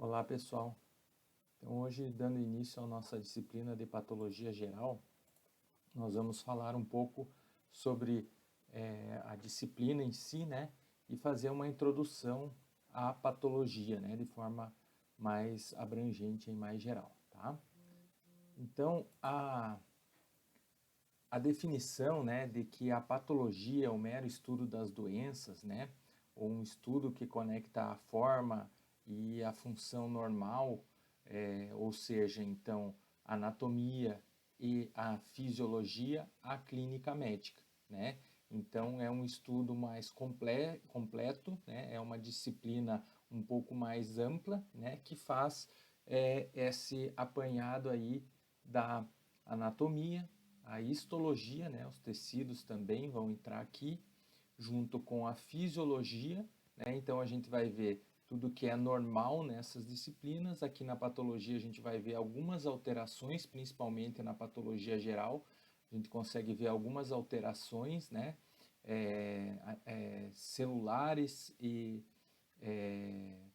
Olá pessoal, então hoje dando início à nossa disciplina de patologia geral, nós vamos falar um pouco sobre a disciplina em si, né, e fazer uma introdução à patologia, né, de forma mais abrangente e mais geral, tá? Então a definição, né, de que a patologia é o mero estudo das doenças, né, ou um estudo que conecta a forma e a função normal, ou seja, então, a anatomia e a fisiologia à clínica médica, né? Então, é um estudo mais completo, né? É uma disciplina um pouco mais ampla, né? Que faz esse apanhado aí da anatomia, a histologia, né? Os tecidos também vão entrar aqui, junto com a fisiologia, né? Então, a gente vai ver tudo que é normal nessas disciplinas. Aqui na patologia a gente vai ver algumas alterações, principalmente na patologia geral. A gente consegue ver algumas alterações, né? Celulares e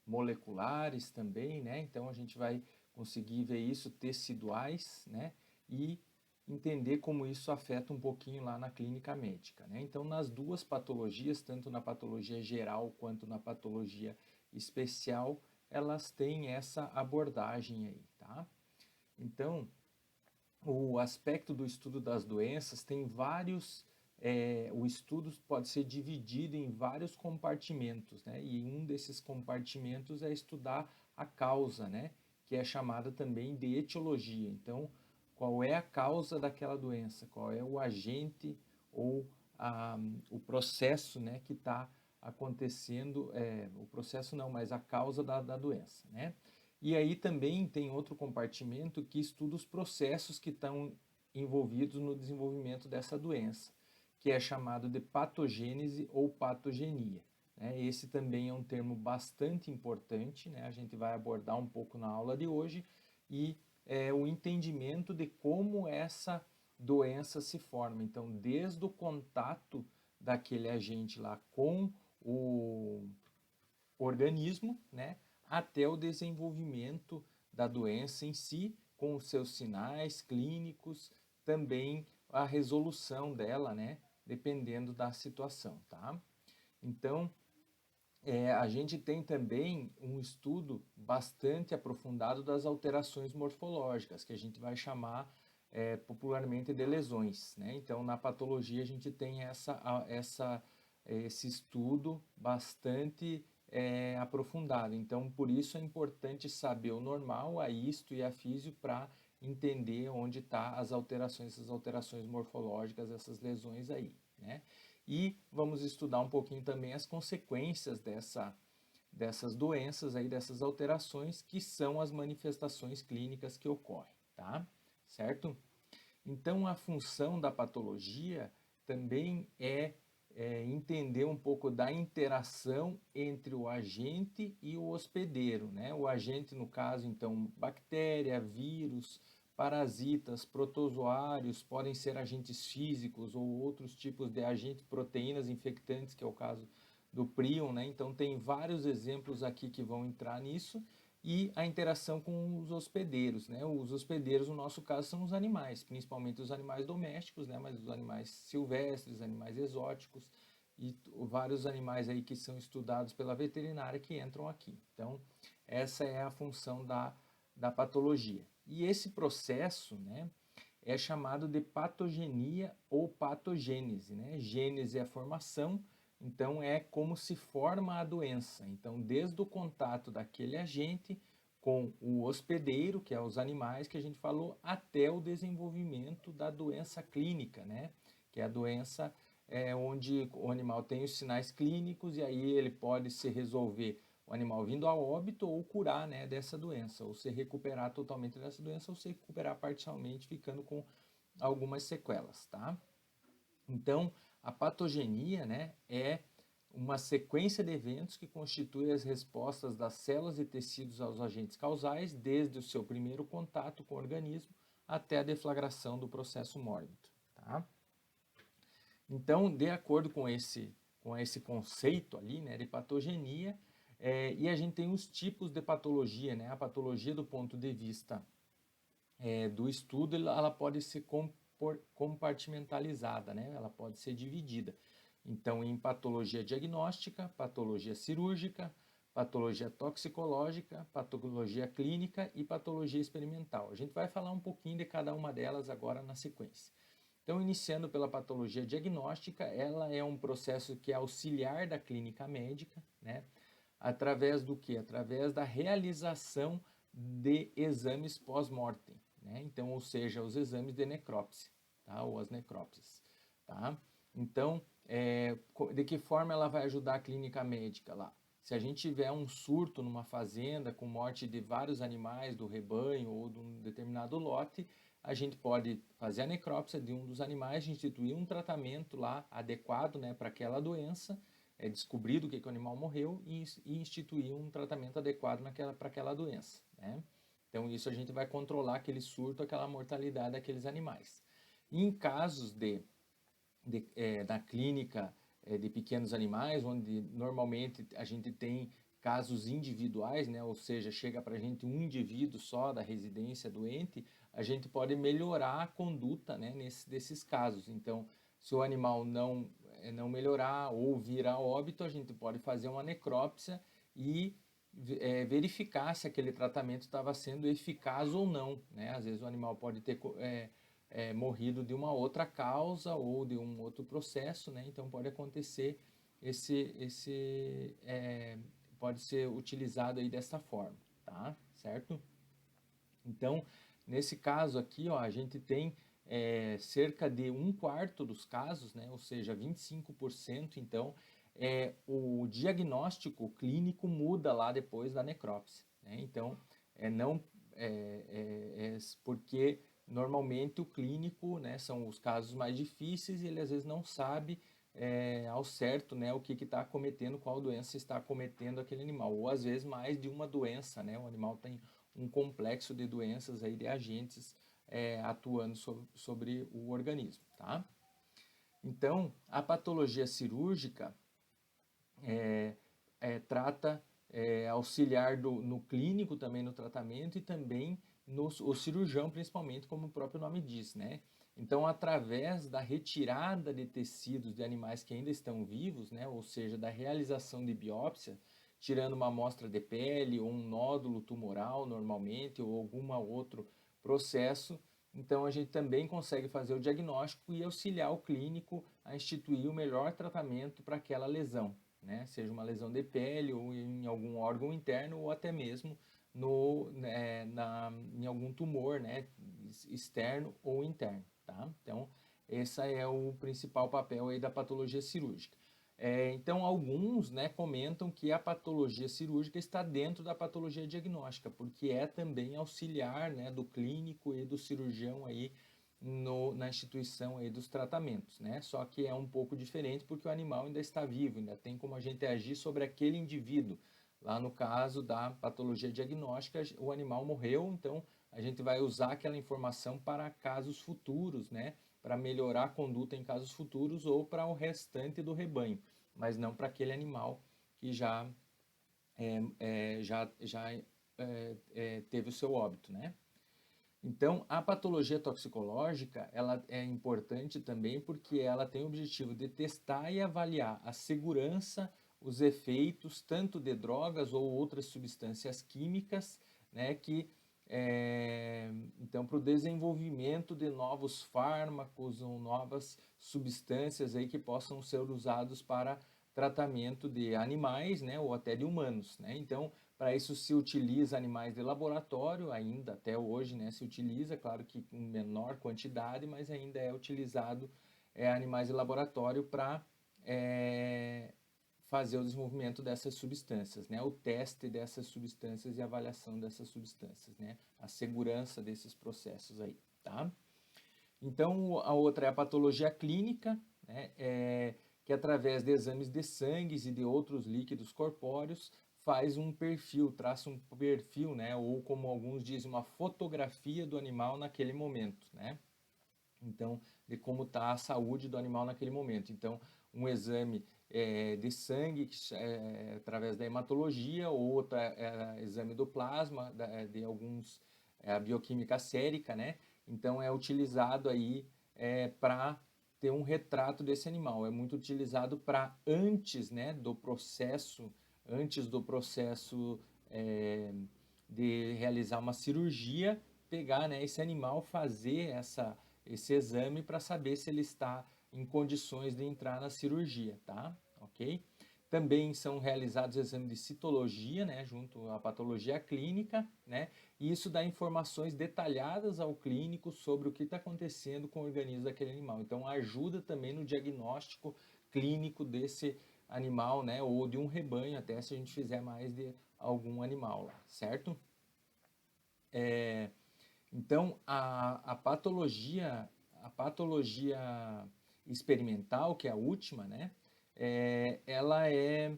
moleculares também, né? Então a gente vai conseguir ver isso teciduais, né? E entender como isso afeta um pouquinho lá na clínica médica, né? Então nas duas patologias, tanto na patologia geral quanto na patologia especial, elas têm essa abordagem aí, tá? Então, o aspecto do estudo das doenças tem vários. O estudo pode ser dividido em vários compartimentos, né? E um desses compartimentos é estudar a causa, né? Que é chamada também de etiologia. Então, qual é a causa daquela doença? Qual é o agente ou o processo, né? Que está acontecendo? O processo não, mas a causa da doença, né? E aí também tem outro compartimento que estuda os processos que estão envolvidos no desenvolvimento dessa doença, que é chamado de patogênese ou patogenia. Né? Esse também é um termo bastante importante, né? A gente vai abordar um pouco na aula de hoje, e o entendimento de como essa doença se forma. Então, desde o contato daquele agente lá com o organismo, né, até o desenvolvimento da doença em si, com os seus sinais clínicos, também a resolução dela, né, dependendo da situação, tá? Então, a gente tem também um estudo bastante aprofundado das alterações morfológicas, que a gente vai chamar popularmente de lesões, né? Então, na patologia, a gente tem esse estudo bastante aprofundado. Então, por isso é importante saber o normal, a histo e a físio para entender onde estão essas alterações morfológicas, essas lesões aí, né? E vamos estudar um pouquinho também as consequências dessas doenças aí, dessas alterações, que são as manifestações clínicas que ocorrem, tá? Certo? Então, a função da patologia também é entender um pouco da interação entre o agente e o hospedeiro, né? O agente, no caso, então, bactéria, vírus, parasitas, protozoários, podem ser agentes físicos ou outros tipos de agentes, proteínas infectantes, que é o caso do prion, né? Então, tem vários exemplos aqui que vão entrar nisso, e a interação com os hospedeiros, né? Os hospedeiros, no nosso caso, são os animais, principalmente os animais domésticos, né? Mas os animais silvestres, animais exóticos e vários animais aí que são estudados pela veterinária que entram aqui. Então, essa é a função da patologia. E esse processo, né, é chamado de patogenia ou patogênese, né? Gênese é a formação, então é como se forma a doença. Então, desde o contato daquele agente com o hospedeiro, que é os animais que a gente falou, até o desenvolvimento da doença clínica, né? Que é a doença onde o animal tem os sinais clínicos, e aí ele pode se resolver o animal vindo a óbito, ou curar, né, dessa doença, ou se recuperar totalmente dessa doença, ou se recuperar parcialmente, ficando com algumas sequelas, tá? Então, a patogenia, né, é uma sequência de eventos que constitui as respostas das células e tecidos aos agentes causais, desde o seu primeiro contato com o organismo até a deflagração do processo mórbido, tá? Então, de acordo com esse conceito ali, né, de patogenia, E a gente tem os tipos de patologia, né? A patologia do ponto de vista do estudo, ela pode ser compartimentalizada, né? Ela pode ser dividida. Então, em patologia diagnóstica, patologia cirúrgica, patologia toxicológica, patologia clínica e patologia experimental. A gente vai falar um pouquinho de cada uma delas agora na sequência. Então, iniciando pela patologia diagnóstica, ela é um processo que é auxiliar da clínica médica, né? Através do quê? Através da realização de exames pós-mortem, né? Então, ou seja, os exames de necrópsia, tá? Ou as necrópsias, tá? Então, de que forma ela vai ajudar a clínica médica lá? Se a gente tiver um surto numa fazenda com morte de vários animais do rebanho ou de um determinado lote, a gente pode fazer a necrópsia de um dos animais, instituir um tratamento lá adequado, né, para aquela doença, descobrir do que o animal morreu e instituir um tratamento adequado para aquela doença, né? Então, isso a gente vai controlar aquele surto, aquela mortalidade daqueles animais. E em casos da clínica de pequenos animais, onde normalmente a gente tem casos individuais, né? Ou seja, chega para a gente um indivíduo só da residência doente, a gente pode melhorar a conduta, né, desses casos. Então, se o animal não melhorar ou vir a óbito, a gente pode fazer uma necrópsia e verificar se aquele tratamento estava sendo eficaz ou não, né? Às vezes o animal pode ter morrido de uma outra causa ou de um outro processo, né? Então pode acontecer pode ser utilizado aí dessa forma, tá? Certo? Então, nesse caso aqui, ó, a gente tem cerca de 1/4 dos casos, né? Ou seja, 25%, então, o diagnóstico clínico muda lá depois da necrópsia, né? Então, não porque normalmente o clínico, né, são os casos mais difíceis e ele às vezes não sabe ao certo, né, o que está acometendo, qual doença está acometendo aquele animal, ou às vezes mais de uma doença, né? O animal tem um complexo de doenças aí, de agentes atuando sobre o organismo, tá? Então, a patologia cirúrgica trata auxiliar no clínico também no tratamento e também o cirurgião, principalmente, como o próprio nome diz, né? Então, através da retirada de tecidos de animais que ainda estão vivos, né? Ou seja, da realização de biópsia, tirando uma amostra de pele ou um nódulo tumoral, normalmente, ou algum outro processo, então a gente também consegue fazer o diagnóstico e auxiliar o clínico a instituir o melhor tratamento para aquela lesão, né? Seja uma lesão de pele ou em algum órgão interno ou até mesmo em algum tumor, né? Externo ou interno, tá? Então, esse é o principal papel aí da patologia cirúrgica. Então, alguns, né, comentam que a patologia cirúrgica está dentro da patologia diagnóstica, porque é também auxiliar, né, do clínico e do cirurgião aí na instituição aí dos tratamentos, né? Só que é um pouco diferente porque o animal ainda está vivo, ainda tem como a gente agir sobre aquele indivíduo. Lá no caso da patologia diagnóstica, o animal morreu, então a gente vai usar aquela informação para casos futuros, né? Para melhorar a conduta em casos futuros ou para o restante do rebanho, mas não para aquele animal que já teve o seu óbito, né? Então, a patologia toxicológica, ela é importante também porque ela tem o objetivo de testar e avaliar a segurança, os efeitos tanto de drogas ou outras substâncias químicas, né, então, para o desenvolvimento de novos fármacos ou novas substâncias aí que possam ser usados para tratamento de animais, né, ou até de humanos, né? Então, para isso se utiliza animais de laboratório, ainda até hoje, né, se utiliza, claro que com menor quantidade, mas ainda é utilizado animais de laboratório para fazer o desenvolvimento dessas substâncias, né, o teste dessas substâncias e avaliação dessas substâncias, né, a segurança desses processos aí, tá? Então, a outra é a patologia clínica, né, que através de exames de sangue e de outros líquidos corpóreos faz um perfil, traça um perfil, né, ou como alguns dizem, uma fotografia do animal naquele momento, né? Então, de como está a saúde do animal naquele momento. Então, um exame de sangue, através da hematologia, outra exame do plasma, de alguns, a bioquímica sérica, né? Então é utilizado aí para ter um retrato desse animal. É muito utilizado para antes, né, antes do processo de realizar uma cirurgia, pegar, né, esse animal, fazer esse exame para saber se ele está em condições de entrar na cirurgia, tá? Ok? Também são realizados exames de citologia, né, junto à patologia clínica, né, e isso dá informações detalhadas ao clínico sobre o que está acontecendo com o organismo daquele animal. Então, ajuda também no diagnóstico clínico desse animal, né, ou de um rebanho, até se a gente fizer mais de algum animal lá, certo? Então, a patologia experimental, que é a última, né, ela é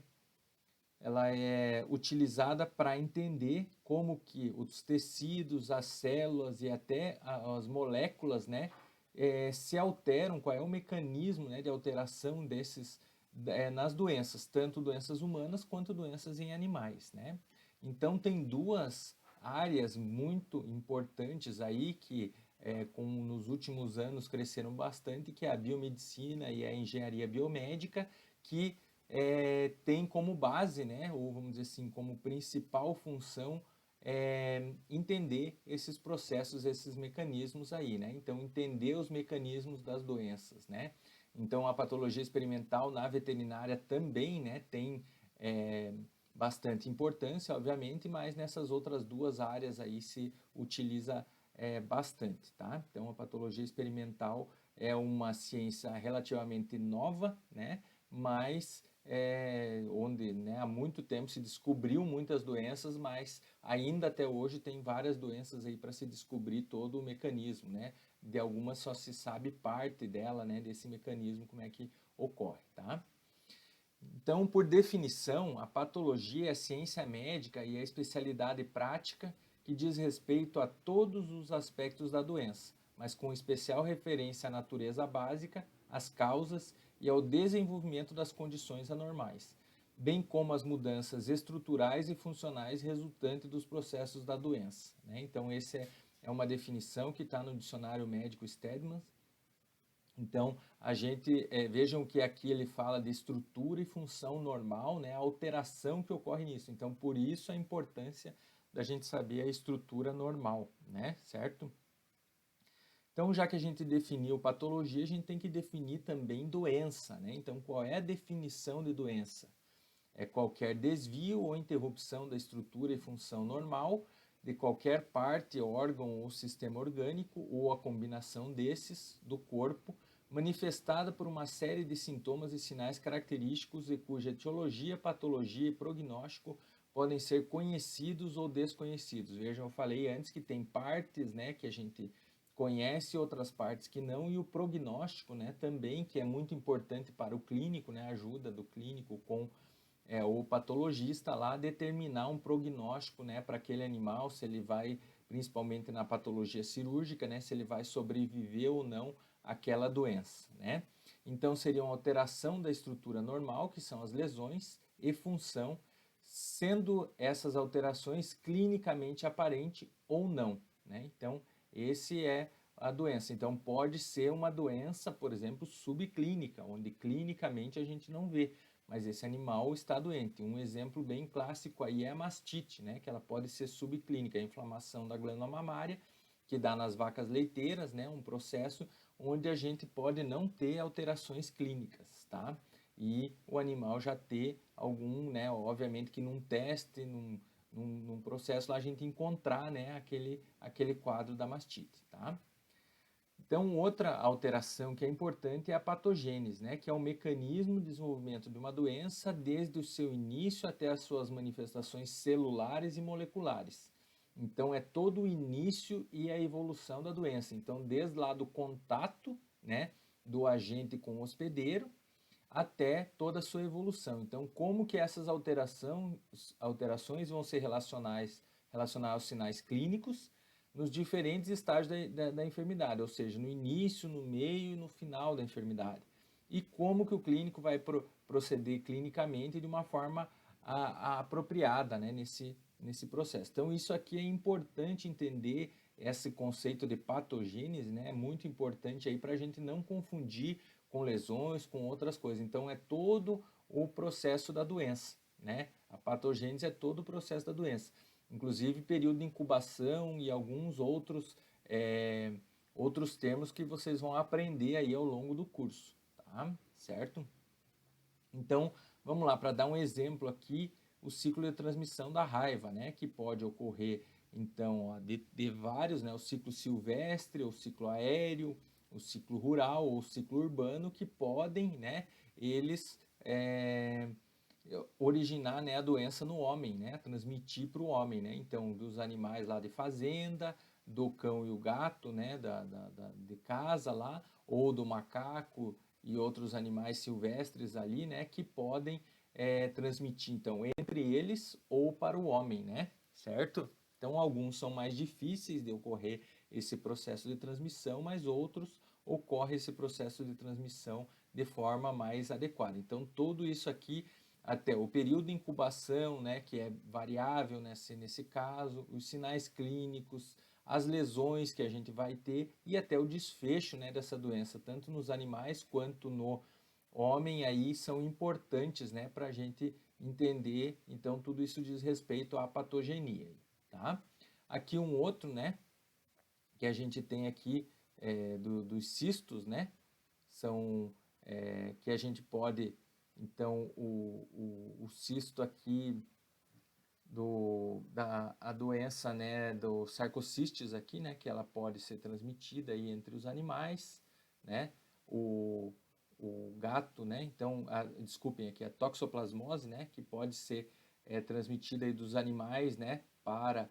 utilizada para entender como que os tecidos, as células e até as moléculas, né, se alteram, qual é o mecanismo, né, de alteração desses nas doenças, tanto doenças humanas quanto doenças em animais, né? Então tem duas áreas muito importantes aí que nos últimos anos cresceram bastante, que é a biomedicina e a engenharia biomédica, que tem como base, né, ou vamos dizer assim, como principal função, entender esses processos, esses mecanismos aí, né? Então, entender os mecanismos das doenças, né? Então, a patologia experimental na veterinária também, né, tem bastante importância, obviamente, mas nessas outras duas áreas aí se utiliza bastante, tá? Então, a patologia experimental é uma ciência relativamente nova, né? Mas onde, né, há muito tempo se descobriu muitas doenças, mas ainda até hoje tem várias doenças aí para se descobrir todo o mecanismo, né? De algumas só se sabe parte dela, né, desse mecanismo, como é que ocorre, tá? Então, por definição, a patologia é a ciência médica e a especialidade prática que diz respeito a todos os aspectos da doença, mas com especial referência à natureza básica, às causas e ao desenvolvimento das condições anormais, bem como as mudanças estruturais e funcionais resultantes dos processos da doença, né? Então, essa é uma definição que está no dicionário médico Stedman. Então, vejam que aqui ele fala de estrutura e função normal, né? A alteração que ocorre nisso. Então, por isso a importância da gente saber a estrutura normal, né? Certo? Então, já que a gente definiu patologia, a gente tem que definir também doença, né? Então, qual é a definição de doença? É qualquer desvio ou interrupção da estrutura e função normal de qualquer parte, órgão ou sistema orgânico, ou a combinação desses do corpo, manifestada por uma série de sintomas e sinais característicos e cuja etiologia, patologia e prognóstico podem ser conhecidos ou desconhecidos. Vejam, eu falei antes que tem partes, né, que a gente conhece, outras partes que não, e o prognóstico, né, também, que é muito importante para o clínico, né, a ajuda do clínico com o patologista lá determinar um prognóstico, né, para aquele animal, se ele vai, principalmente na patologia cirúrgica, né, se ele vai sobreviver ou não àquela doença, né? Então, seria uma alteração da estrutura normal, que são as lesões, e função, sendo essas alterações clinicamente aparente ou não, né? Então, esse é a doença. Então, pode ser uma doença, por exemplo, subclínica, onde clinicamente a gente não vê, mas esse animal está doente. Um exemplo bem clássico aí é a mastite, né? Que ela pode ser subclínica, a inflamação da glândula mamária, que dá nas vacas leiteiras, né? Um processo onde a gente pode não ter alterações clínicas, tá? E o animal já ter algum, né? Obviamente que num teste, num processo lá a gente encontrar, né? Aquele quadro da mastite, tá? Então, outra alteração que é importante é a patogênese, né? Que é o mecanismo de desenvolvimento de uma doença desde o seu início até as suas manifestações celulares e moleculares. Então, é todo o início e a evolução da doença. Então, desde lá do contato, né, do agente com o hospedeiro, até toda a sua evolução. Então, como que essas alterações vão ser relacionadas aos sinais clínicos nos diferentes estágios da enfermidade, ou seja, no início, no meio e no final da enfermidade. E como que o clínico vai proceder clinicamente de uma forma apropriada, né, nesse processo. Então, isso aqui é importante entender, esse conceito de patogênese, né, é muito importante aí para a gente não confundir com lesões, com outras coisas. Então, é todo o processo da doença, né? A patogênese é todo o processo da doença, inclusive período de incubação e alguns outros termos que vocês vão aprender aí ao longo do curso, tá? Certo? Então, vamos lá, para dar um exemplo aqui, o ciclo de transmissão da raiva, né? Que pode ocorrer, então, de vários, né? O ciclo silvestre, o ciclo aéreo, o ciclo rural ou o ciclo urbano, que podem, né? Eles originar, né, a doença no homem, né? Transmitir para o homem, né? Então, dos animais lá de fazenda, do cão e o gato, né? De casa lá, ou do macaco e outros animais silvestres ali, né, que podem transmitir, então, entre eles ou para o homem, né, certo? Então, alguns são mais difíceis de ocorrer esse processo de transmissão, mas outros ocorre esse processo de transmissão de forma mais adequada. Então, tudo isso aqui, até o período de incubação, né, que é variável nesse caso, os sinais clínicos, as lesões que a gente vai ter e até o desfecho, né, dessa doença, tanto nos animais quanto no homem, aí são importantes, né, para a gente entender. Então, tudo isso diz respeito à patogenia, tá? Aqui um outro, né, que a gente tem aqui dos cistos, né, são que a gente pode, então, o cisto aqui a doença, né, do sarcocistes aqui, né, que ela pode ser transmitida aí entre os animais, né, o gato, né, então, desculpem aqui, a toxoplasmose, né, que pode ser transmitida aí dos animais, né, para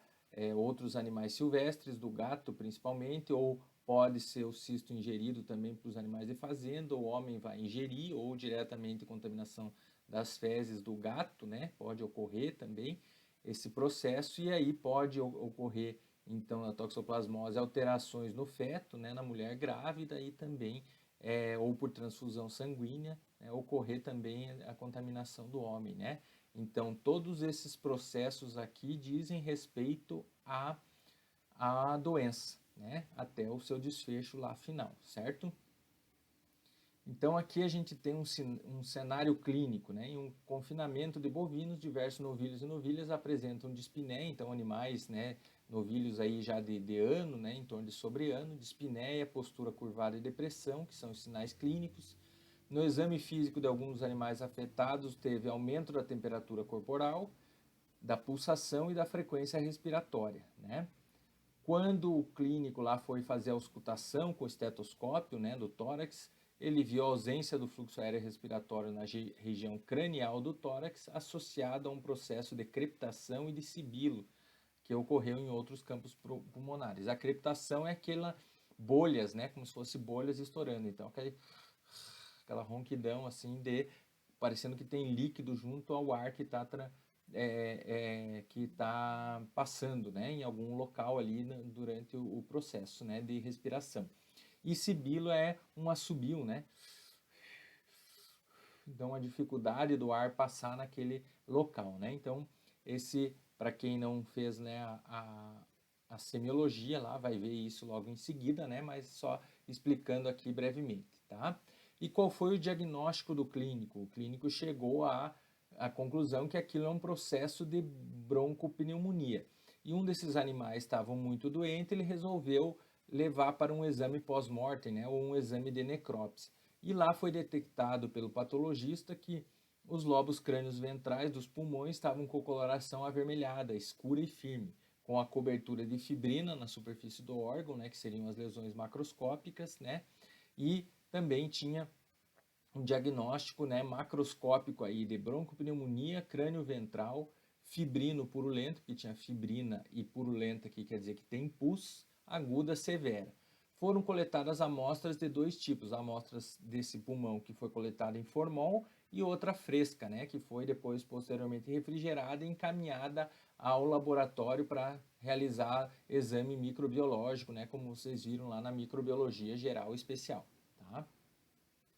outros animais silvestres, do gato principalmente, ou pode ser o cisto ingerido também para os animais de fazenda, o homem vai ingerir, ou diretamente contaminação das fezes do gato, né, pode ocorrer também esse processo, e aí pode ocorrer, então, na toxoplasmose, alterações no feto, né, na mulher grávida, e também, ou por transfusão sanguínea, né, ocorrer também a contaminação do homem, né? Então, todos esses processos aqui dizem respeito à doença, né, até o seu desfecho lá final, certo? Então, aqui a gente tem um cenário clínico, né? Em um confinamento de bovinos, diversos novilhos e novilhas apresentam dispneia, então animais, né, novilhos aí já de ano, né, em torno de sobre-ano, dispneia, postura curvada e depressão, que são os sinais clínicos. No exame físico de alguns dos animais afetados, teve aumento da temperatura corporal, da pulsação e da frequência respiratória, né? Quando o clínico lá foi fazer a auscultação com o estetoscópio, né, do tórax, ele viu a ausência do fluxo aéreo respiratório na região cranial do tórax, associado a um processo de crepitação e de sibilo, que ocorreu em outros campos pulmonares. A crepitação é aquela bolhas, né, como se fosse bolhas estourando. Então, aquela ronquidão assim parecendo que tem líquido junto ao ar que está passando, né, em algum local ali durante o processo, né, de respiração. E sibilo é um assobio, né? Então, a dificuldade do ar passar naquele local, né? Então, para quem não fez, né, a semiologia lá, vai ver isso logo em seguida, né? Mas só explicando aqui brevemente, tá? E qual foi o diagnóstico do clínico? O clínico chegou à conclusão que aquilo é um processo de broncopneumonia. E um desses animais estava muito doente, ele resolveu levar para um exame pós-mortem, né, ou um exame de necrópsia. E lá foi detectado pelo patologista que os lobos crânios ventrais dos pulmões estavam com coloração avermelhada, escura e firme, com a cobertura de fibrina na superfície do órgão, né, que seriam as lesões macroscópicas, né, e também tinha um diagnóstico, né, macroscópico aí de broncopneumonia crânio-ventral, fibrino purulento, que tinha fibrina e purulenta, que quer dizer que tem pus, aguda severa. Foram coletadas amostras de dois tipos, amostras desse pulmão que foi coletada em formol e outra fresca, né, que foi depois posteriormente refrigerada e encaminhada ao laboratório para realizar exame microbiológico, né, como vocês viram lá na microbiologia geral especial, tá?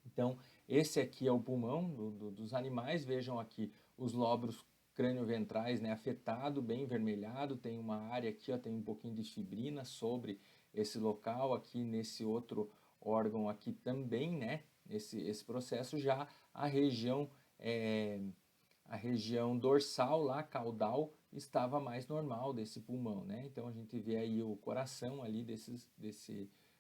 Então, esse aqui é o pulmão dos animais, vejam aqui os lóbulos crânio-ventrais, né, afetado, bem vermelhado, tem uma área aqui, ó, tem um pouquinho de fibrina sobre esse local, aqui nesse outro órgão aqui também, né, esse processo. Já a região, a região dorsal lá, caudal, estava mais normal desse pulmão, né, então a gente vê aí o coração ali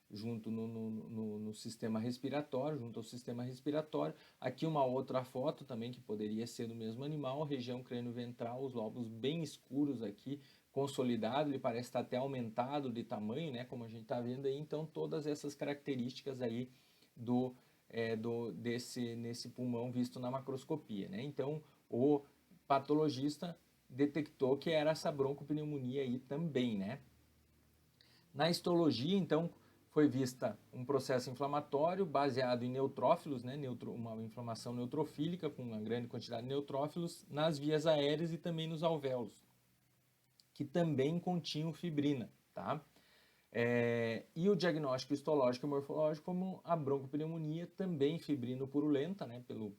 junto no sistema respiratório, junto ao sistema respiratório. Aqui uma outra foto também que poderia ser do mesmo animal, região crânio-ventral, os lóbulos bem escuros aqui, consolidado, ele parece estar até aumentado de tamanho, né, como a gente está vendo aí. Então todas essas características aí nesse pulmão visto na macroscopia, né. Então o patologista detectou que era essa broncopneumonia aí também, né. Na histologia, então, foi vista um processo inflamatório baseado em neutrófilos, né, uma inflamação neutrofílica com uma grande quantidade de neutrófilos nas vias aéreas e também nos alvéolos, que também continham fibrina, tá? E o diagnóstico histológico e morfológico como a broncopneumonia, também fibrino purulenta, né, pelo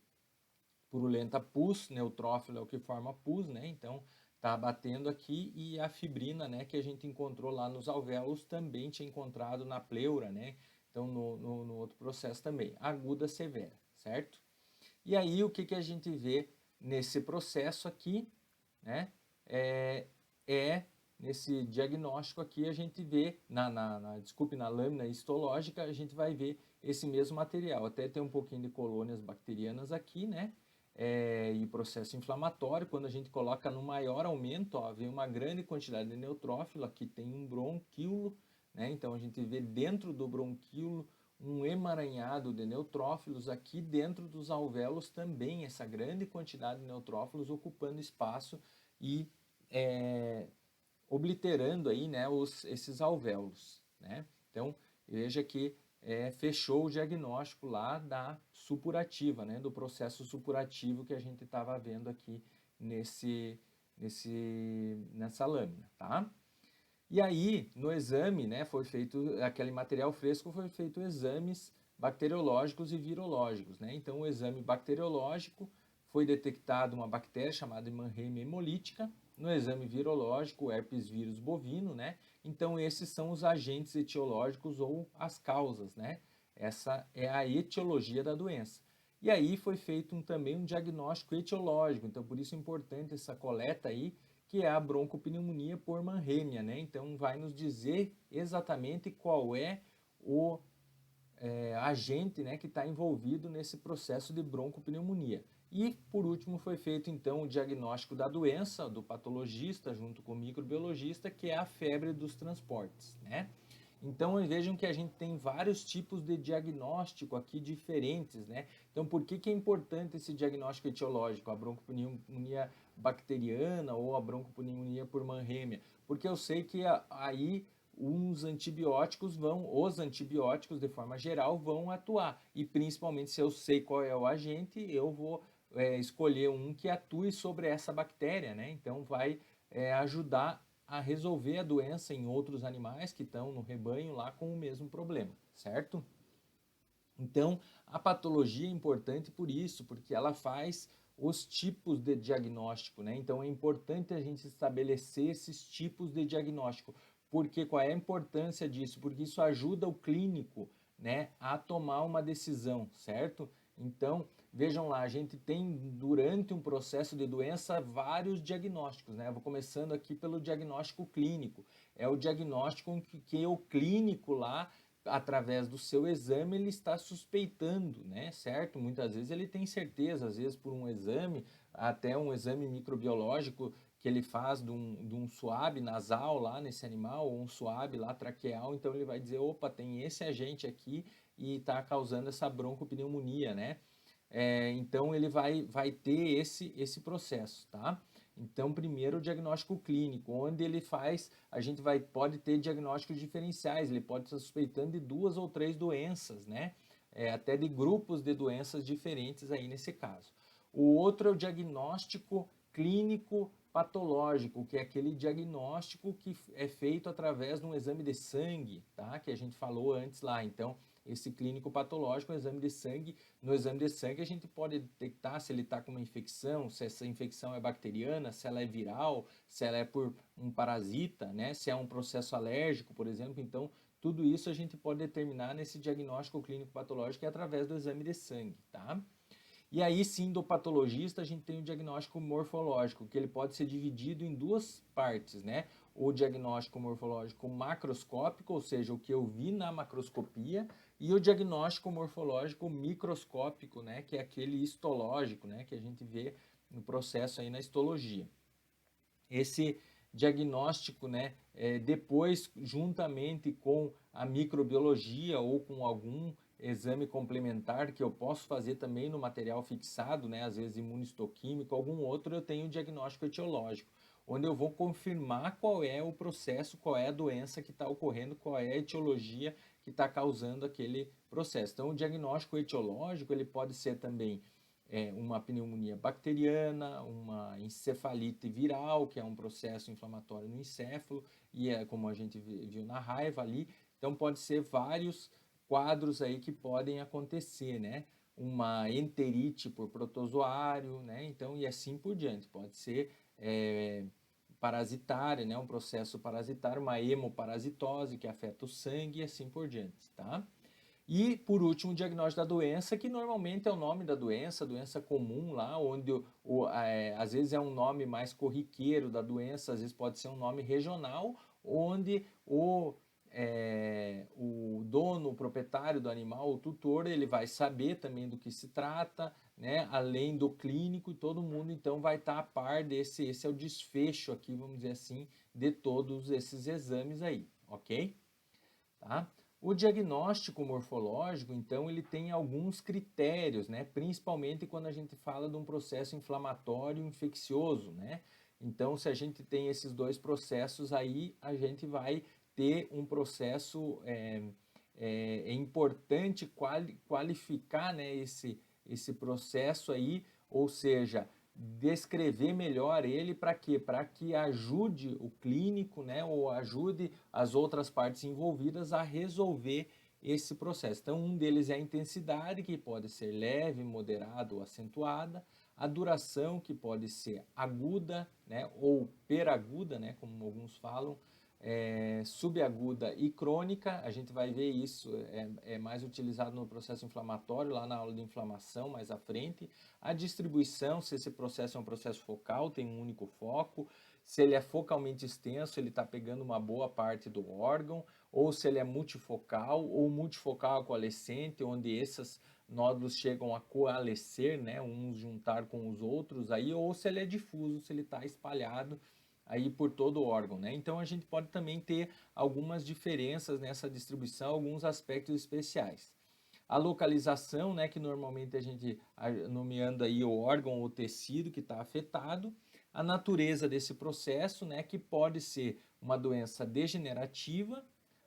purulenta pus, neutrófilo é o que forma pus, né, então tá batendo aqui, e a fibrina, né, que a gente encontrou lá nos alvéolos, também tinha encontrado na pleura, né, então no outro processo também, aguda severa, certo? E aí o que a gente vê nesse processo aqui, né, nesse diagnóstico aqui a gente vê, desculpe, na lâmina histológica a gente vai ver esse mesmo material, até tem um pouquinho de colônias bacterianas aqui, né, e processo inflamatório. Quando a gente coloca no maior aumento, ó, vem uma grande quantidade de neutrófilo, aqui tem um bronquíolo, né, então a gente vê dentro do bronquíolo um emaranhado de neutrófilos, aqui dentro dos alvéolos também essa grande quantidade de neutrófilos ocupando espaço e obliterando aí, né, esses alvéolos, né? Então veja que fechou o diagnóstico lá da supurativa, né, do processo supurativo que a gente estava vendo aqui nessa lâmina, tá? E aí, no exame, né, foi feito, aquele material fresco, foi feito exames bacteriológicos e virológicos, né? Então, o exame bacteriológico foi detectado uma bactéria chamada Mannheimia hemolítica. No exame virológico, o herpes vírus bovino, né? Então, esses são os agentes etiológicos ou as causas, né? Essa é a etiologia da doença. E aí foi feito também um diagnóstico etiológico, então por isso é importante essa coleta aí, que é a broncopneumonia por Mannheimia, né? Então vai nos dizer exatamente qual é o agente, né, que está envolvido nesse processo de broncopneumonia. E por último foi feito então o diagnóstico da doença do patologista junto com o microbiologista, que é a febre dos transportes, né? Então vejam que a gente tem vários tipos de diagnóstico aqui diferentes, né? Então por que é importante esse diagnóstico etiológico, a broncopneumonia bacteriana ou a broncopneumonia por Mannheimia? Porque eu sei que aí os antibióticos de forma geral vão atuar, e principalmente se eu sei qual é o agente, eu vou escolher um que atue sobre essa bactéria, né? Então vai ajudar a resolver a doença em outros animais que estão no rebanho lá com o mesmo problema, certo? Então, a patologia é importante por isso, porque ela faz os tipos de diagnóstico, né? Então, é importante a gente estabelecer esses tipos de diagnóstico. Porque qual é a importância disso? Porque isso ajuda o clínico, né, a tomar uma decisão, certo? Então, vejam lá, a gente tem durante um processo de doença vários diagnósticos, né? Eu vou começando aqui pelo diagnóstico clínico. É o diagnóstico que o clínico lá, através do seu exame, ele está suspeitando, né, certo? Muitas vezes ele tem certeza, às vezes por um exame, até um exame microbiológico que ele faz de um suave nasal lá nesse animal, ou um suave lá traqueal, então ele vai dizer, opa, tem esse agente aqui e está causando essa broncopneumonia, né? Então ele vai ter esse processo, tá? Então, primeiro o diagnóstico clínico, onde ele faz, pode ter diagnósticos diferenciais, ele pode estar suspeitando de 2 ou 3 doenças, né? Até de grupos de doenças diferentes aí nesse caso. O outro é o diagnóstico clínico patológico, que é aquele diagnóstico que é feito através de um exame de sangue, tá? Que a gente falou antes lá. Então, esse clínico patológico, o exame de sangue. No exame de sangue a gente pode detectar se ele está com uma infecção, se essa infecção é bacteriana, se ela é viral, se ela é por um parasita, né? Se é um processo alérgico, por exemplo. Então, tudo isso a gente pode determinar nesse diagnóstico clínico patológico através do exame de sangue, tá? E aí sim, do patologista, a gente tem o diagnóstico morfológico, que ele pode ser dividido em duas partes, né? O diagnóstico morfológico macroscópico, ou seja, o que eu vi na macroscopia, e o diagnóstico morfológico microscópico, né? Que é aquele histológico, né? Que a gente vê no processo aí na histologia. Esse diagnóstico, né, depois, juntamente com a microbiologia ou com algum exame complementar que eu posso fazer também no material fixado, né, às vezes imunistoquímico, algum outro, eu tenho o diagnóstico etiológico, onde eu vou confirmar qual é o processo, qual é a doença que está ocorrendo, qual é a etiologia que está causando aquele processo. Então, o diagnóstico etiológico, ele pode ser também uma pneumonia bacteriana, uma encefalite viral, que é um processo inflamatório no encéfalo, e é como a gente viu na raiva ali. Então, pode ser vários quadros aí que podem acontecer, né? Uma enterite por protozoário, né? Então, e assim por diante. Pode ser parasitária, né? Um processo parasitário, uma hemoparasitose que afeta o sangue e assim por diante, tá? E, por último, o diagnóstico da doença, que normalmente é o nome da doença comum lá, onde às vezes é um nome mais corriqueiro da doença, às vezes pode ser um nome regional, onde o dono, o proprietário do animal, o tutor, ele vai saber também do que se trata, né? Além do clínico, e todo mundo então vai estar a par esse é o desfecho aqui, vamos dizer assim, de todos esses exames aí, ok? Tá? O diagnóstico morfológico, então, ele tem alguns critérios, né? Principalmente quando a gente fala de um processo inflamatório infeccioso, né? Então, se a gente tem esses dois processos aí, a gente vai ter um processo, é importante qualificar, né, esse processo aí, ou seja, descrever melhor ele para quê? Para que ajude o clínico, né, ou ajude as outras partes envolvidas a resolver esse processo. Então, um deles é a intensidade, que pode ser leve, moderada ou acentuada, a duração, que pode ser aguda, né, ou peraguda, né, como alguns falam, subaguda e crônica. A gente vai ver isso, é mais utilizado no processo inflamatório, lá na aula de inflamação, mais à frente. A distribuição, se esse processo é um processo focal, tem um único foco, se ele é focalmente extenso, ele está pegando uma boa parte do órgão, ou se ele é multifocal, ou multifocal coalescente, onde esses nódulos chegam a coalescer, né, uns juntar com os outros, aí, ou se ele é difuso, se ele está espalhado aí por todo o órgão, né? Então a gente pode também ter algumas diferenças nessa distribuição, alguns aspectos especiais. A localização, né, que normalmente a gente nomeando aí o órgão ou o tecido que está afetado, a natureza desse processo, né, que pode ser uma doença degenerativa,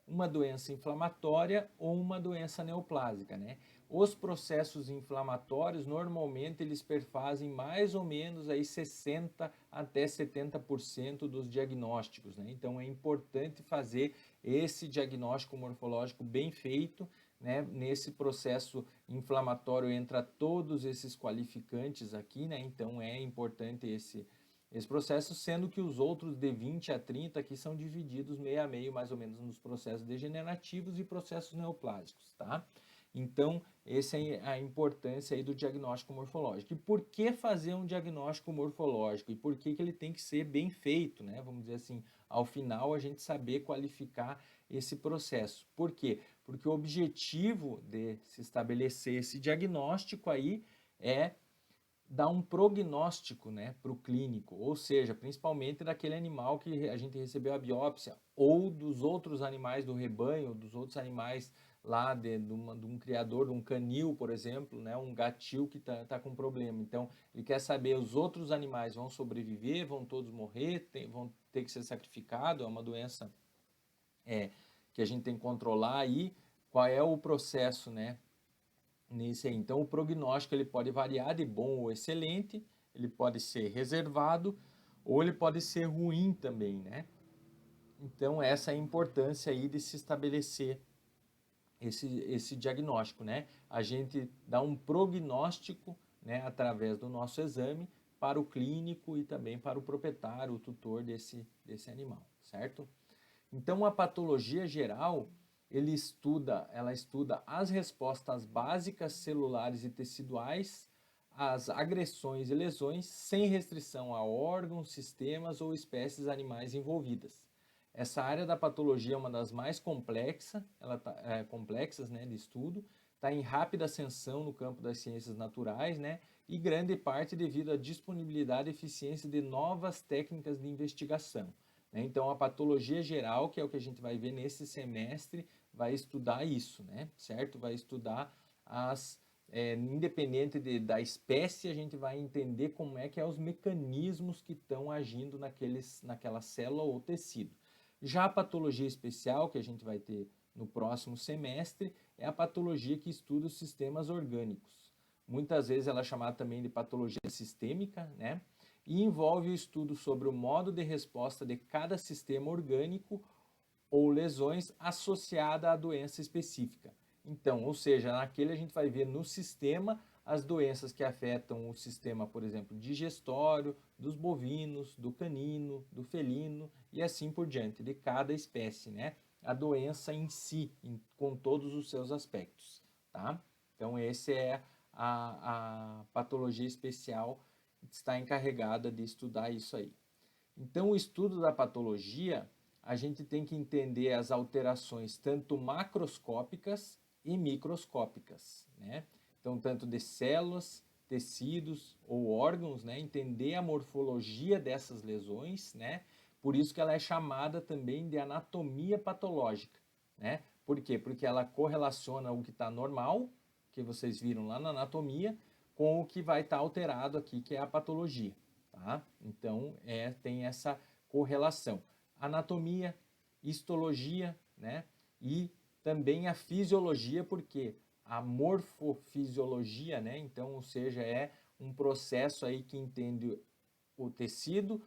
uma doença inflamatória ou uma doença neoplásica, né? Os processos inflamatórios, normalmente, eles perfazem mais ou menos aí 60 até 70% dos diagnósticos, né? Então, é importante fazer esse diagnóstico morfológico bem feito, né? Nesse processo inflamatório entra todos esses qualificantes aqui, né? Então, é importante esse processo, sendo que os outros de 20 a 30 aqui são divididos meio a meio, mais ou menos, nos processos degenerativos e processos neoplásicos, tá? Então, essa é a importância aí do diagnóstico morfológico. E por que fazer um diagnóstico morfológico? E por que ele tem que ser bem feito, né? Vamos dizer assim, ao final a gente saber qualificar esse processo. Por quê? Porque o objetivo de se estabelecer esse diagnóstico aí é dar um prognóstico, né, para o clínico, ou seja, principalmente daquele animal que a gente recebeu a biópsia, ou dos outros animais do rebanho, dos outros animais lá de um criador, de um canil, por exemplo, né, um gatil que tá com problema. Então, ele quer saber, os outros animais vão sobreviver, vão todos morrer, vão ter que ser sacrificados, é uma doença que a gente tem que controlar aí, qual é o processo, né, nesse aí. Então, o prognóstico ele pode variar de bom ou excelente, ele pode ser reservado ou ele pode ser ruim também, né? Então, essa é a importância aí de se estabelecer esse diagnóstico, né? A gente dá um prognóstico, né, através do nosso exame para o clínico e também para o proprietário, o tutor desse animal, certo? Então, a patologia geral, ela estuda as respostas básicas celulares e teciduais, as agressões e lesões, sem restrição a órgãos, sistemas ou espécies animais envolvidas. Essa área da patologia é uma das mais complexas, né, de estudo, está em rápida ascensão no campo das ciências naturais, né, e grande parte devido à disponibilidade e eficiência de novas técnicas de investigação. Né? Então, a patologia geral, que é o que a gente vai ver nesse semestre, vai estudar isso, né? Certo? Vai estudar independente da espécie, a gente vai entender como é que é os mecanismos que estão agindo naquela célula ou tecido. Já a patologia especial, que a gente vai ter no próximo semestre, é a patologia que estuda os sistemas orgânicos. Muitas vezes ela é chamada também de patologia sistêmica, né? E envolve o estudo sobre o modo de resposta de cada sistema orgânico ou lesões associada à doença específica. Então, ou seja, naquele a gente vai ver no sistema as doenças que afetam o sistema, por exemplo, digestório, dos bovinos, do canino, do felino e assim por diante, de cada espécie, né? A doença em si, com todos os seus aspectos, tá? Então, esse é a patologia especial que está encarregada de estudar isso aí. Então, o estudo da patologia, a gente tem que entender as alterações tanto macroscópicas e microscópicas, né? Então, tanto de células, tecidos ou órgãos, né? Entender a morfologia dessas lesões, né? Por isso que ela é chamada também de anatomia patológica, né? Por quê? Porque ela correlaciona o que está normal, que vocês viram lá na anatomia, com o que vai estar alterado aqui, que é a patologia. Tá? Então, tem essa correlação. Anatomia, histologia, né? E também a fisiologia, porque a morfofisiologia, né? Então, ou seja, é um processo aí que entende o tecido,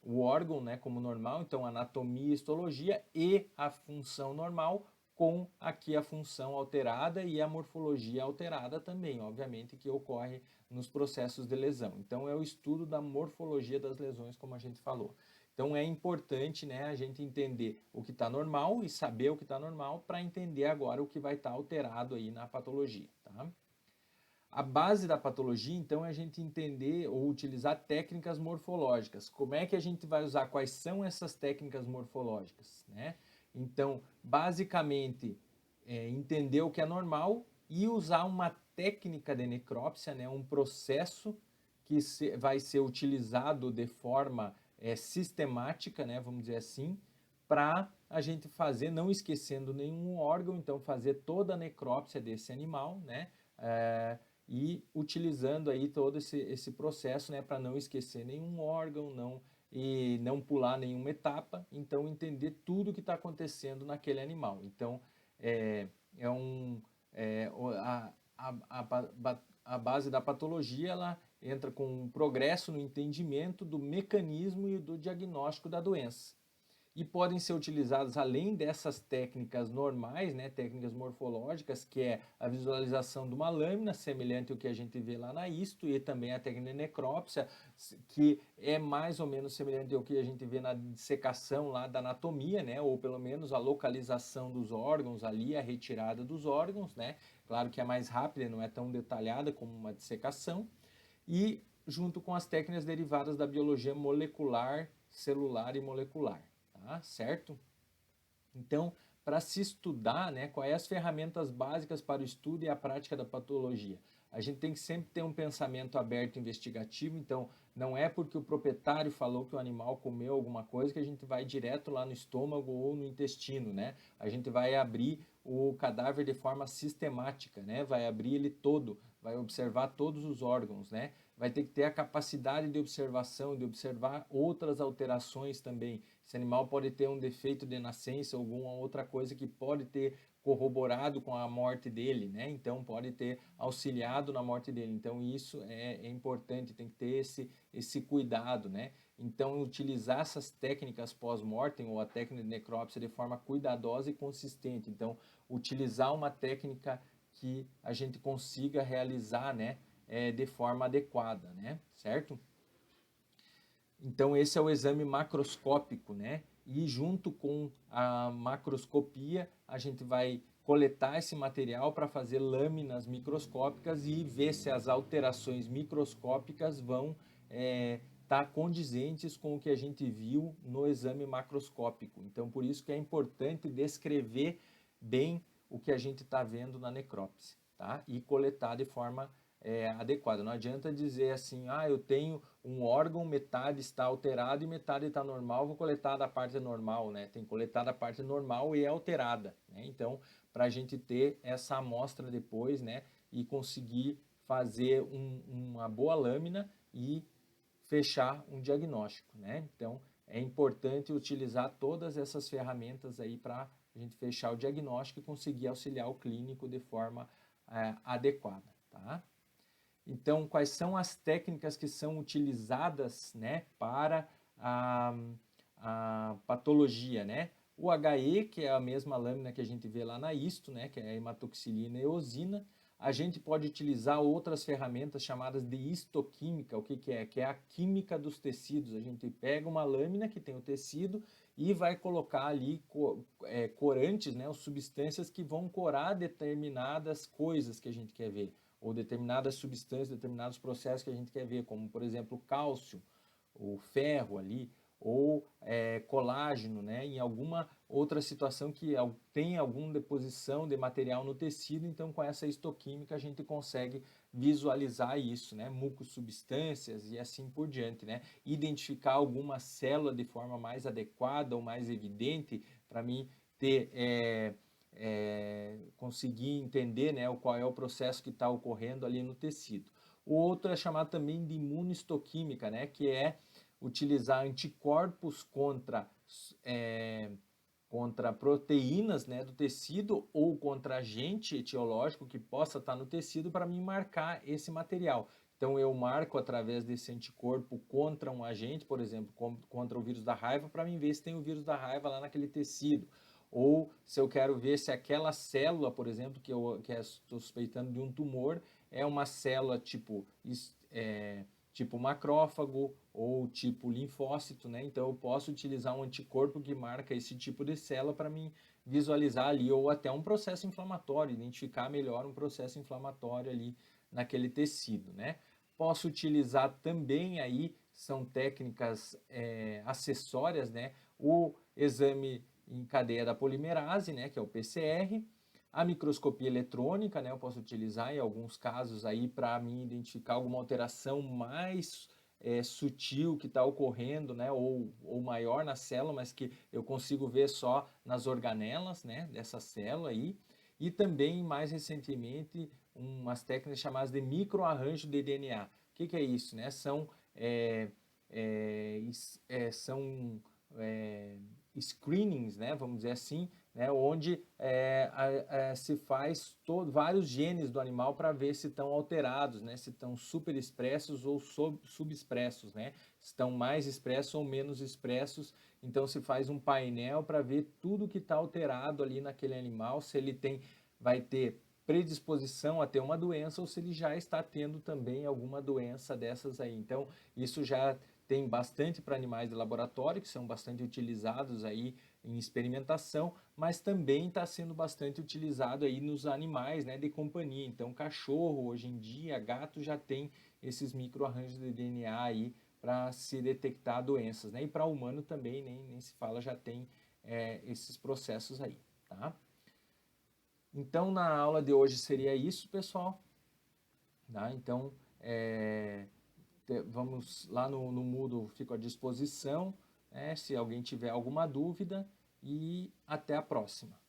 o órgão, né, como normal, então anatomia, histologia e a função normal com aqui a função alterada e a morfologia alterada também, obviamente, que ocorre nos processos de lesão. Então, é o estudo da morfologia das lesões, como a gente falou. Então, é importante, né, a gente entender o que está normal e saber o que está normal para entender agora o que vai estar alterado aí na patologia, tá? A base da patologia, então, é a gente entender ou utilizar técnicas morfológicas. Como é que a gente vai usar? Quais são essas técnicas morfológicas, né? Então, basicamente, entender o que é normal e usar uma técnica de necrópsia, né? Um processo que vai ser utilizado de forma sistemática, né? Vamos dizer assim, para a gente fazer, não esquecendo nenhum órgão, então fazer toda a necrópsia desse animal, né? E utilizando aí todo esse processo, né, para não esquecer nenhum órgão, e não pular nenhuma etapa, então entender tudo o que está acontecendo naquele animal. Então, é, é um, é, a base da patologia, ela entra com um progresso no entendimento do mecanismo e do diagnóstico da doença. E podem ser utilizadas além dessas técnicas normais, né, técnicas morfológicas, que é a visualização de uma lâmina, semelhante ao que a gente vê lá na histo, e também a técnica de necrópsia, que é mais ou menos semelhante ao que a gente vê na dissecação lá da anatomia, né, ou pelo menos a localização dos órgãos ali, a retirada dos órgãos, né, claro que é mais rápida, não é tão detalhada como uma dissecação, e junto com as técnicas derivadas da biologia molecular, celular e molecular. Tá? Certo? Então, para se estudar, né, quais as ferramentas básicas para o estudo e a prática da patologia? A gente tem que sempre ter um pensamento aberto investigativo, então não é porque o proprietário falou que o animal comeu alguma coisa que a gente vai direto lá no estômago ou no intestino, né? A gente vai abrir o cadáver de forma sistemática, né? Vai abrir ele todo, vai observar todos os órgãos, né? Vai ter que ter a capacidade de observação, de observar outras alterações também. Esse animal pode ter um defeito de nascença, alguma outra coisa que pode ter corroborado com a morte dele, né? Então pode ter auxiliado na morte dele. Então isso é importante, tem que ter esse cuidado, né? Então, utilizar essas técnicas pós-mortem ou a técnica de necrópsia de forma cuidadosa e consistente. Então, utilizar uma técnica que a gente consiga realizar, né, de forma adequada, né, certo? Então, esse é o exame macroscópico, né? E junto com a macroscopia, a gente vai coletar esse material para fazer lâminas microscópicas e ver se as alterações microscópicas vão estar condizentes com o que a gente viu no exame macroscópico. Então, por isso que é importante descrever bem o que a gente está vendo na necrópsia, tá? E coletar de forma adequada. Não adianta dizer assim, eu tenho um órgão, metade está alterado e metade está normal, vou coletar da parte normal, né? Tem que coletar da parte normal e alterada, né? Então, para a gente ter essa amostra depois, né? E conseguir fazer uma boa lâmina e fechar um diagnóstico, né? Então, é importante utilizar todas essas ferramentas aí para a gente fechar o diagnóstico e conseguir auxiliar o clínico de forma adequada, tá? Então, quais são as técnicas que são utilizadas, né, para a patologia, né? O HE, que é a mesma lâmina que a gente vê lá na histo, né, que é a hematoxilina e eosina. A gente pode utilizar outras ferramentas chamadas de histoquímica. O que que é? Que é a química dos tecidos. A gente pega uma lâmina que tem o tecido e vai colocar ali corantes, né, ou substâncias que vão corar determinadas coisas que a gente quer ver, ou determinadas substâncias, determinados processos que a gente quer ver, como, por exemplo, o cálcio, o ferro ali, ou colágeno, né, em alguma outra situação que tem alguma deposição de material no tecido. Então, com essa histoquímica, a gente consegue visualizar isso, né, mucosubstâncias e assim por diante, né, identificar alguma célula de forma mais adequada ou mais evidente para mim ter conseguir entender, né, qual é o processo que está ocorrendo ali no tecido. O outro é chamado também de imunistoquímica, né, que é utilizar anticorpos contra proteínas, né, do tecido ou contra agente etiológico que possa estar no tecido para me marcar esse material. Então eu marco através desse anticorpo contra um agente, por exemplo, contra o vírus da raiva, para mim ver se tem o vírus da raiva lá naquele tecido. Ou se eu quero ver se aquela célula, por exemplo, que estou suspeitando de um tumor, é uma célula tipo macrófago ou tipo linfócito, né? Então eu posso utilizar um anticorpo que marca esse tipo de célula para mim visualizar ali, ou até um processo inflamatório, identificar melhor um processo inflamatório ali naquele tecido, né? Posso utilizar também aí, são técnicas acessórias, né? O exame em cadeia da polimerase, né? Que é o PCR, a microscopia eletrônica, né, eu posso utilizar em alguns casos aí para mim identificar alguma alteração mais sutil que está ocorrendo, né, ou maior na célula, mas que eu consigo ver só nas organelas, né, dessa célula aí. E também, mais recentemente, umas técnicas chamadas de microarranjo de DNA. O que que é isso, né? São screenings, né, vamos dizer assim, né, onde se faz vários genes do animal para ver se estão alterados, né, se estão superexpressos ou subexpressos, né, se estão mais expressos ou menos expressos. Então se faz um painel para ver tudo que está alterado ali naquele animal, se ele vai ter predisposição a ter uma doença ou se ele já está tendo também alguma doença dessas aí. Então isso já tem bastante para animais de laboratório, que são bastante utilizados aí em experimentação, mas também está sendo bastante utilizado aí nos animais, né, de companhia. Então, cachorro, hoje em dia, gato já tem esses microarranjos de DNA aí para se detectar doenças, né? E para humano também, nem se fala, já tem esses processos aí, tá? Então, na aula de hoje seria isso, pessoal. Tá? Então, vamos lá no Moodle, fico à disposição, né, se alguém tiver alguma dúvida, e até a próxima.